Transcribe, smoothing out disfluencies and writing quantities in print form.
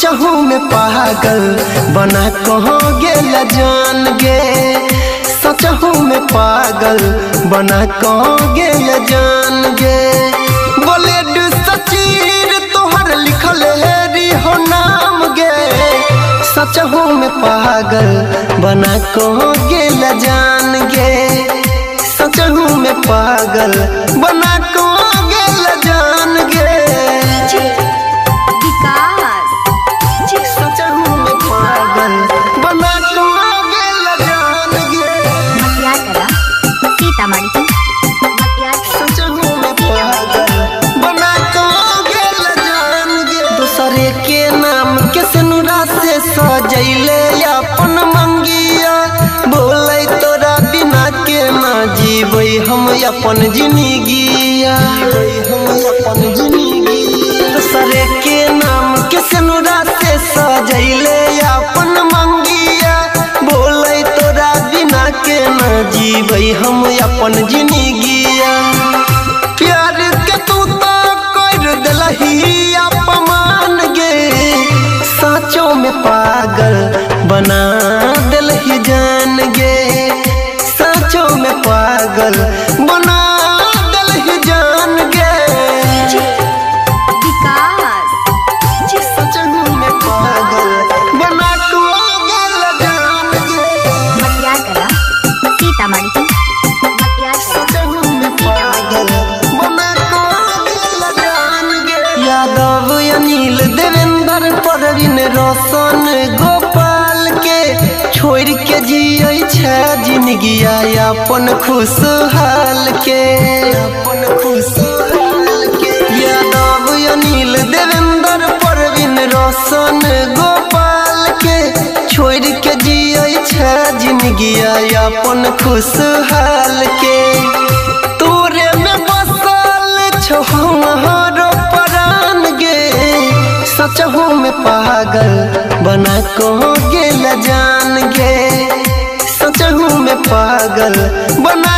सचहू में पागल बना कहाँ गेल जान गे। सचहू में पागल बना कहाँ गेल जान गे। बुलेट सचीर तोहर लिखल है हो नाम गे। सचहू में पागल बना कहाँ गेल जान गे। सचहू में पागल बना कहाँ गेल जान गे। सचहू में पागल बना कहाँ गेल जान गे। सचहू में पागल बना कहाँ गेल जान गे। दूसरे के नाम के सिनुरा से सजैले अपन मंगिया। बोले तोरा बिना के ना जीवे हम अपन जिंदगिया। दूसरे के नाम के सिनुरा से सजैले अपन मंगिया। बोले तोरा बिना के ना जीवे हम अपन जिंदगिया। प्यार के तू तो कर दिलही अपमान गे। साँचों में पागल बना दिलही जान गे। साँचों में पागल बना दिलही जान गे। सचहू में पागल बना गेल जान गे। सचहू में पागल बना गेल जान गे। यादव अनिल देवेंद्र परवीन रोशन गोपाल के छोड़ के जिये छे जिंदगिया अपन खुशहाल के। यादव अनिल देवेंद्र परवीन रोशन गोपाल के छोड़ के जिये छे जिंदगिया अपन खुशहाल के। तोरे में बसल छो हमारो प्राण गे। सचहू में पागल बना कहाँ गेल जान गे। सचहू में पागल बना